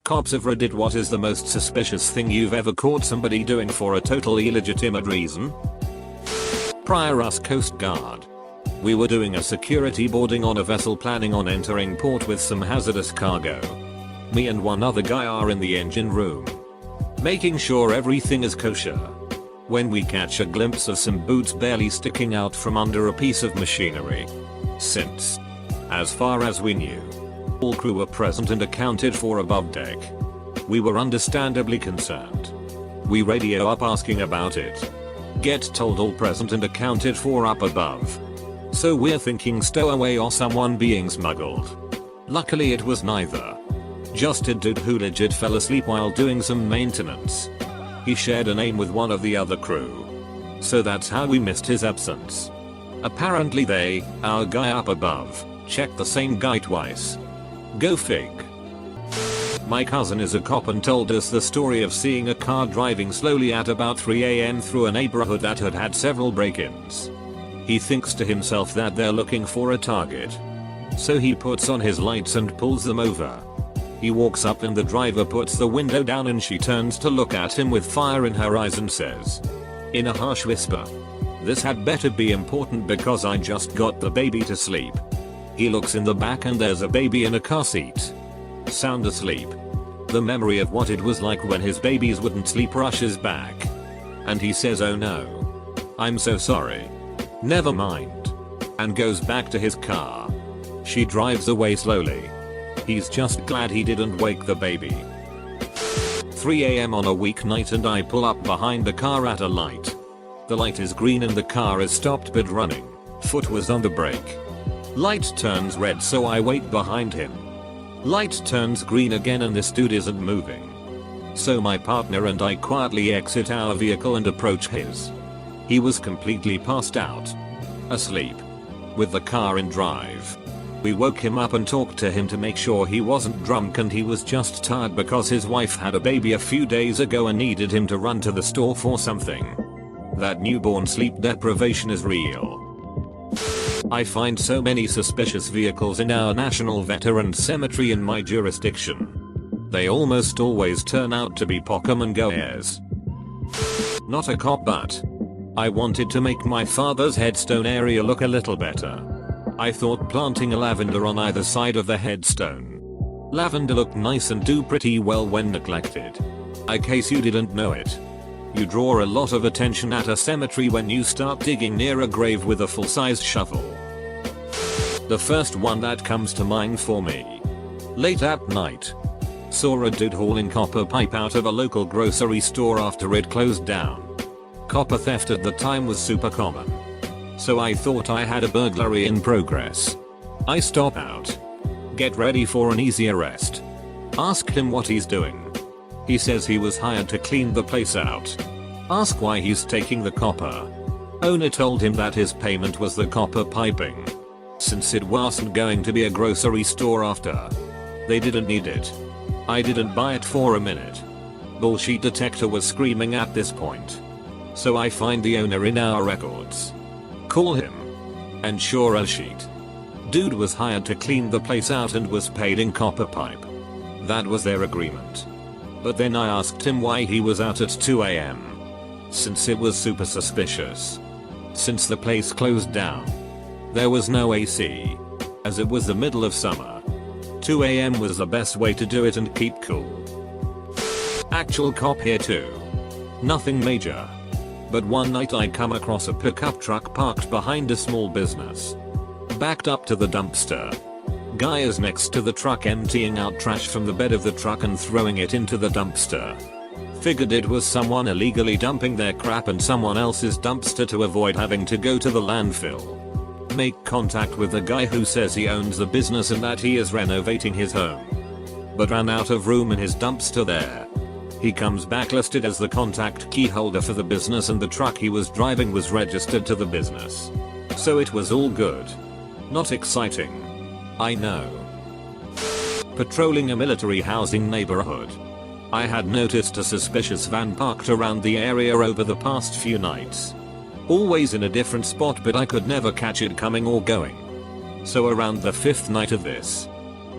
Cops of Reddit, what is the most suspicious thing you've ever caught somebody doing for a totally illegitimate reason? Prior us Coast Guard. We were doing a security boarding on a vessel planning on entering port with some hazardous cargo. Me and one other guy are in the engine room, making sure everything is kosher, when we catch a glimpse of some boots barely sticking out from under a piece of machinery. Since, as far as we knew, all crew were present and accounted for above deck, we were understandably concerned. We radio up asking about it. Get told all present and accounted for up above. So we're thinking stowaway or someone being smuggled. Luckily it was neither. Just a dude who legit fell asleep while doing some maintenance. He shared a name with one of the other crew, so that's how we missed his absence. Apparently they, our guy up above, checked the same guy twice. Go fig. My cousin is a cop and told us the story of seeing a car driving slowly at about 3 AM through a neighborhood that had had several break-ins. He thinks to himself that they're looking for a target, so he puts on his lights and pulls them over. He walks up and the driver puts the window down and she turns to look at him with fire in her eyes and says, in a harsh whisper, "This had better be important because I just got the baby to sleep." He looks in the back and there's a baby in a car seat, sound asleep. The memory of what it was like when his babies wouldn't sleep rushes back, and he says, "Oh no, I'm so sorry. Never mind," and goes back to his car. She drives away slowly. He's just glad he didn't wake the baby. 3 AM on a weeknight and I pull up behind the car at a light. The light is green and the car is stopped but running. Foot was on the brake. Light turns red so I wait behind him. Light turns green again and this dude isn't moving. So my partner and I quietly exit our vehicle and approach his. He was completely passed out, asleep, with the car in drive. We woke him up and talked to him to make sure he wasn't drunk and he was just tired because his wife had a baby a few days ago and needed him to run to the store for something. That newborn sleep deprivation is real. I find so many suspicious vehicles in our National Veterans Cemetery in my jurisdiction. They almost always turn out to be Pokemon Goers. Not a cop, but I wanted to make my father's headstone area look a little better. I thought planting a lavender on either side of the headstone. Lavender look nice and do pretty well when neglected. In case you didn't know it, you draw a lot of attention at a cemetery when you start digging near a grave with a full-size shovel. The first one that comes to mind for me. Late at night, saw a dude hauling copper pipe out of a local grocery store after it closed down. Copper theft at the time was super common, so I thought I had a burglary in progress. I stop out, get ready for an easy arrest. Ask him what he's doing. He says he was hired to clean the place out. Ask why he's taking the copper. Owner told him that his payment was the copper piping, since it wasn't going to be a grocery store after. They didn't need it. I didn't buy it for a minute. Bullshit detector was screaming at this point. So I find the owner in our records. Call him. And sure as shit, dude was hired to clean the place out and was paid in copper pipe. That was their agreement. But then I asked him why he was out at 2 AM. Since it was super suspicious. Since the place closed down, there was no AC, as it was the middle of summer. 2 AM was the best way to do it and keep cool. Actual cop here too. Nothing major. But one night I come across a pickup truck parked behind a small business, backed up to the dumpster. Guy is next to the truck emptying out trash from the bed of the truck and throwing it into the dumpster. Figured it was someone illegally dumping their crap in someone else's dumpster to avoid having to go to the landfill. Make contact with the guy who says he owns the business and that he is renovating his home, but ran out of room in his dumpster there. He comes back listed as the contact key holder for the business and the truck he was driving was registered to the business. So it was all good. Not exciting, I know. Patrolling a military housing neighborhood, I had noticed a suspicious van parked around the area over the past few nights. Always in a different spot, but I could never catch it coming or going. So around the 5th night of this,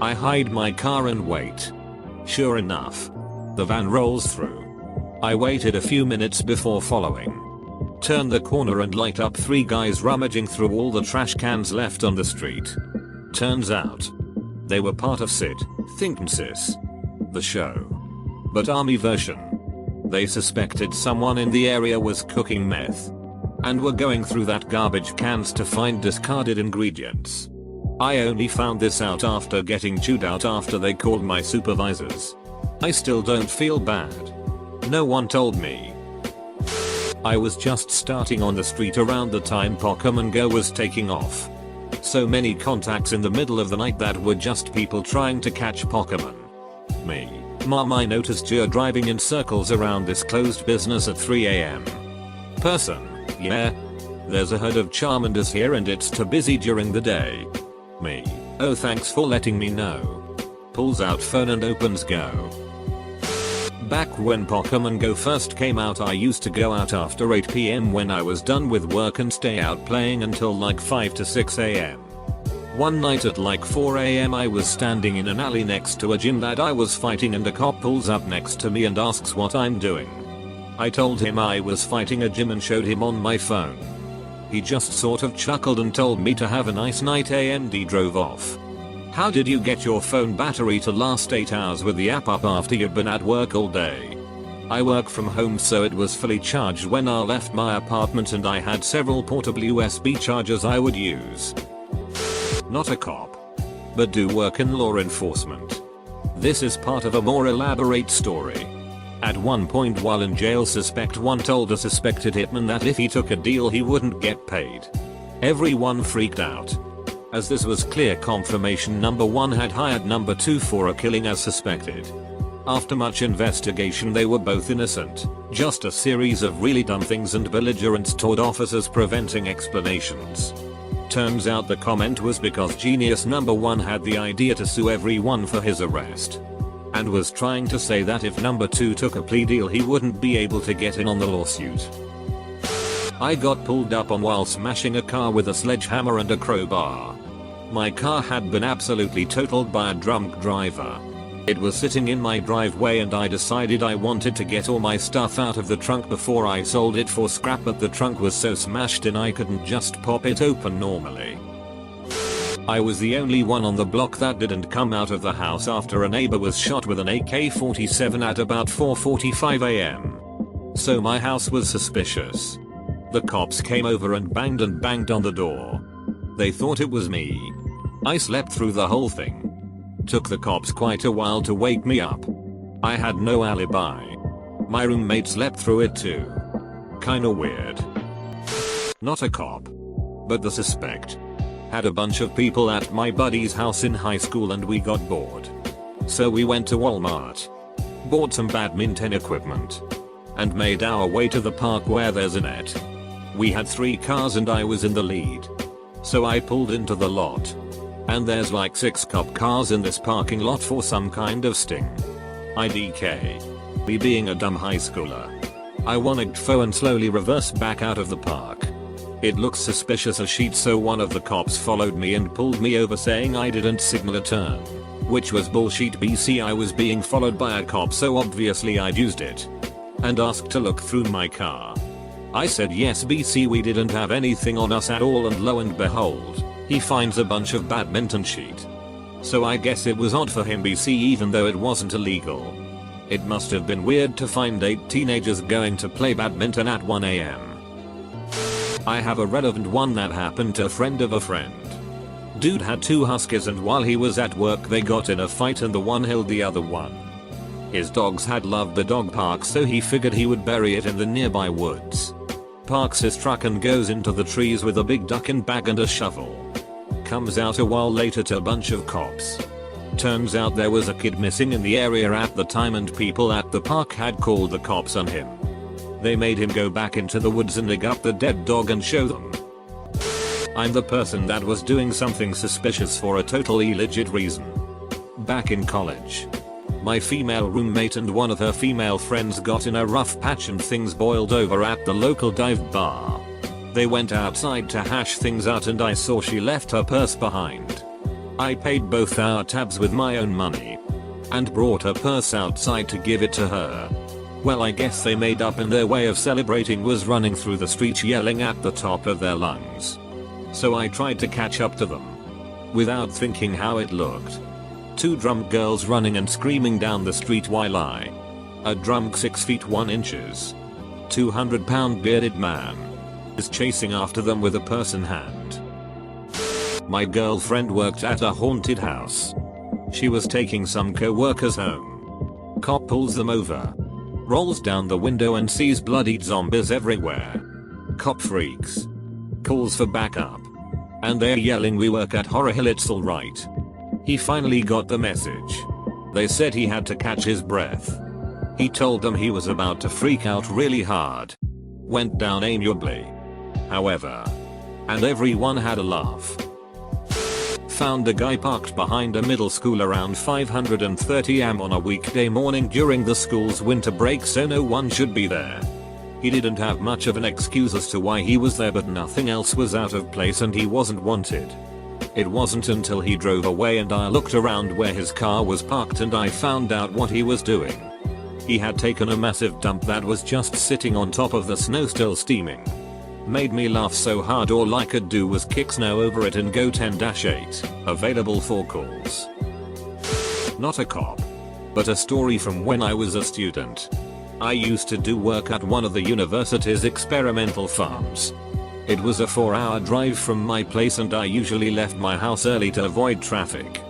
I hide my car and wait. Sure enough, the van rolls through. I waited a few minutes before following. Turn the corner and light up 3 guys rummaging through all the trash cans left on the street. Turns out, they were part of Sid, Thinknsis, the show. But army version. They suspected someone in the area was cooking meth. And were going through that garbage cans to find discarded ingredients. I only found this out after getting chewed out after they called my supervisors. I still don't feel bad. No one told me. I was just starting on the street around the time Pokemon Go was taking off. So many contacts in the middle of the night that were just people trying to catch Pokemon. Me. Mom, I noticed you're driving in circles around this closed business at 3 AM. Person. Yeah. There's a herd of Charmanders here and it's too busy during the day. Me. Oh, thanks for letting me know. Pulls out phone and opens Go. Back when Pokemon Go first came out, I used to go out after 8 PM when I was done with work and stay out playing until like 5 to 6 AM. One night at like 4 AM I was standing in an alley next to a gym that I was fighting and a cop pulls up next to me and asks what I'm doing. I told him I was fighting a gym and showed him on my phone. He just sort of chuckled and told me to have a nice night and drove off. How did you get your phone battery to last 8 hours with the app up after you'd been at work all day? I work from home so it was fully charged when I left my apartment and I had several portable USB chargers I would use. Not a cop. But do work in law enforcement. This is part of a more elaborate story. At one point while in jail, suspect 1 told a suspected hitman that if he took a deal he wouldn't get paid. Everyone freaked out, as this was clear confirmation number 1 had hired number 2 for a killing as suspected. After much investigation they were both innocent, just a series of really dumb things and belligerents toward officers preventing explanations. Turns out the comment was because genius number 1 had the idea to sue everyone for his arrest. And was trying to say that if number 2 took a plea deal he wouldn't be able to get in on the lawsuit. I got pulled up on while smashing a car with a sledgehammer and a crowbar. My car had been absolutely totaled by a drunk driver. It was sitting in my driveway and I decided I wanted to get all my stuff out of the trunk before I sold it for scrap, but the trunk was so smashed in I couldn't just pop it open normally. I was the only one on the block that didn't come out of the house after a neighbor was shot with an AK-47 at about 4:45 AM. So my house was suspicious. The cops came over and banged on the door. They thought it was me. I slept through the whole thing. Took the cops quite a while to wake me up. I had no alibi. My roommate slept through it too. Kinda weird. Not a cop. But the suspect. Had a bunch of people at my buddy's house in high school and we got bored. So we went to Walmart. Bought some badminton equipment. And made our way to the park where there's a net. We had 3 cars and I was in the lead. So I pulled into the lot. And there's like 6 cop cars in this parking lot for some kind of sting. IDK. Me being a dumb high schooler. I wanted to and slowly reverse back out of the park. It looks suspicious as shit, so one of the cops followed me and pulled me over saying I didn't signal a turn. Which was bullshit. BC, I was being followed by a cop so obviously I'd used it. And asked to look through my car. I said yes BC, we didn't have anything on us at all, and lo and behold, he finds a bunch of badminton sheet. So I guess it was odd for him BC even though it wasn't illegal. It must have been weird to find 8 teenagers going to play badminton at 1 AM. I have a relevant one that happened to a friend of a friend. Dude had 2 huskies and while he was at work they got in a fight and the one held the other one. His dogs had loved the dog park so he figured he would bury it in the nearby woods. Parks his truck and goes into the trees with a big ducking bag and a shovel. Comes out a while later to a bunch of cops. Turns out there was a kid missing in the area at the time and people at the park had called the cops on him. They made him go back into the woods and dig up the dead dog and show them. I'm the person that was doing something suspicious for a totally legit reason. Back in college. My female roommate and one of her female friends got in a rough patch and things boiled over at the local dive bar. They went outside to hash things out and I saw she left her purse behind. I paid both our tabs with my own money. and brought her purse outside to give it to her. Well, I guess they made up, and their way of celebrating was running through the streets yelling at the top of their lungs. So I tried to catch up to them. Without thinking how it looked. Two drunk girls running and screaming down the street while a drunk 6 feet 1 inches, 200-pound bearded man is chasing after them with a purse in hand. My girlfriend worked at a haunted house. She was taking some co-workers home. Cop pulls them over. Rolls down the window and sees bloodied zombies everywhere. Cop freaks. Calls for backup. And they're yelling, "We work at Horror Hill, it's alright." He finally got the message. They said he had to catch his breath. He told them he was about to freak out really hard. Went down amiably. However. And everyone had a laugh. Found a guy parked behind a middle school around 5:30 am on a weekday morning during the school's winter break, so no one should be there. He didn't have much of an excuse as to why he was there, but nothing else was out of place and he wasn't wanted. It wasn't until he drove away and I looked around where his car was parked and I found out what he was doing. He had taken a massive dump that was just sitting on top of the snow, still steaming. Made me laugh so hard all I could do was kick snow over it and go 10-8. Available for calls. Not a cop. But a story from when I was a student. I used to do work at one of the university's experimental farms. It was a 4-hour drive from my place and I usually left my house early to avoid traffic.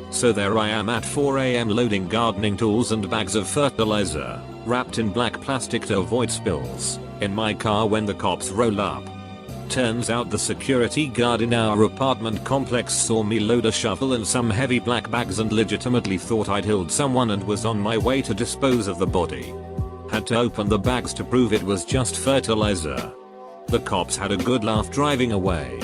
So there I am at 4 am loading gardening tools and bags of fertilizer, wrapped in black plastic to avoid spills, in my car when the cops roll up. Turns out the security guard in our apartment complex saw me load a shovel and some heavy black bags and legitimately thought I'd killed someone and was on my way to dispose of the body. Had to open the bags to prove it was just fertilizer. The cops had a good laugh driving away.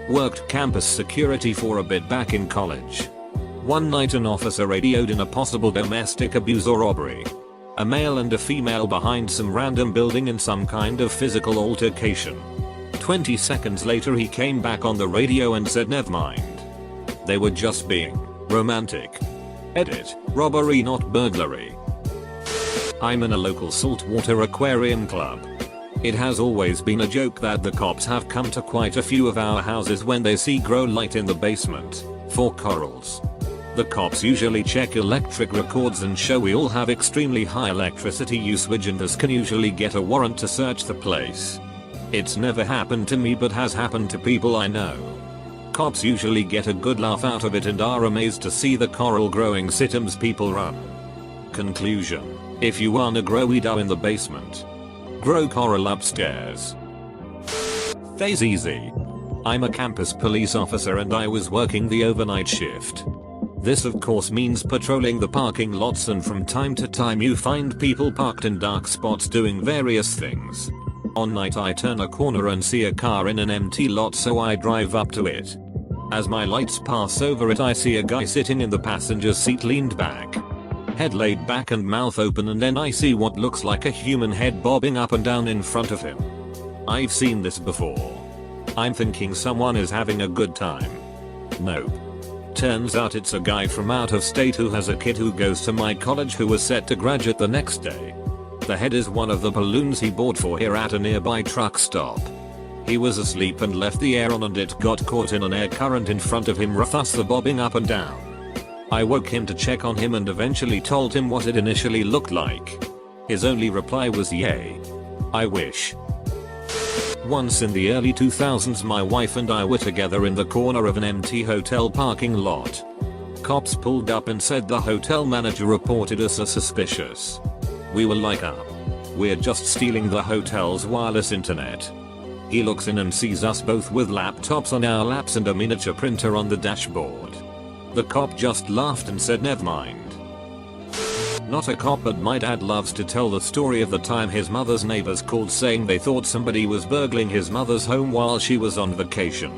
Worked campus security for a bit back in college. One night an officer radioed in a possible domestic abuse or robbery. A male and a female behind some random building in some kind of physical altercation. 20 seconds later he came back on the radio and said never mind. They were just being romantic. Edit, robbery not burglary. I'm in a local saltwater aquarium club. It has always been a joke that the cops have come to quite a few of our houses when they see grow light in the basement for corals. The cops usually check electric records and show we all have extremely high electricity usage and thus can usually get a warrant to search the place. It's never happened to me but has happened to people I know. Cops usually get a good laugh out of it and are amazed to see the coral growing systems people run. Conclusion: if you wanna grow weed in the basement, grow coral upstairs. Phase easy. I'm a campus police officer and I was working the overnight shift. This of course means patrolling the parking lots, and from time to time you find people parked in dark spots doing various things. On night I turn a corner and see a car in an empty lot, so I drive up to it. As my lights pass over it I see a guy sitting in the passenger seat leaned back. Head laid back and mouth open, and then I see what looks like a human head bobbing up and down in front of him. I've seen this before. I'm thinking someone is having a good time. Nope. Turns out it's a guy from out of state who has a kid who goes to my college who was set to graduate the next day. The head is one of the balloons he bought for here at a nearby truck stop. He was asleep and left the air on and it got caught in an air current in front of him, thus the bobbing up and down. I woke him to check on him and eventually told him what it initially looked like. His only reply was yay. I wish. Once in the early 2000s my wife and I were together in the corner of an empty hotel parking lot. Cops pulled up and said the hotel manager reported us as suspicious. We were like we're just stealing the hotel's wireless internet. He looks in and sees us both with laptops on our laps and a miniature printer on the dashboard. The cop just laughed and said never mind. Not a cop, but my dad loves to tell the story of the time his mother's neighbors called saying they thought somebody was burgling his mother's home while she was on vacation.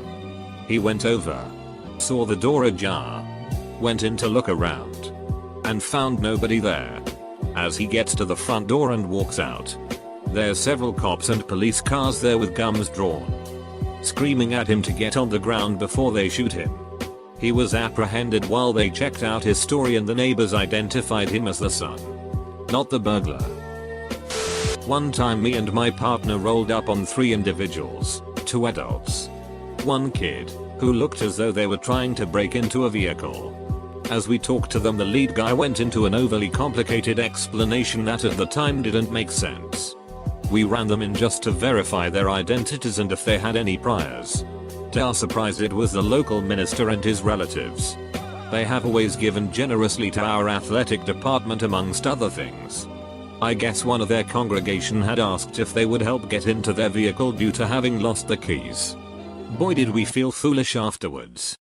He went over, saw the door ajar, went in to look around, and found nobody there. As he gets to the front door and walks out, there's several cops and police cars there with guns drawn, screaming at him to get on the ground before they shoot him. He was apprehended while they checked out his story and the neighbors identified him as the son, not the burglar. One time me and my partner rolled up on 3 individuals, 2 adults, 1 kid, who looked as though they were trying to break into a vehicle. As we talked to them, the lead guy went into an overly complicated explanation that at the time didn't make sense. We ran them in just to verify their identities and if they had any priors. To our surprise, it was the local minister and his relatives. They have always given generously to our athletic department amongst other things. I guess one of their congregation had asked if they would help get into their vehicle due to having lost the keys. Boy, did we feel foolish afterwards.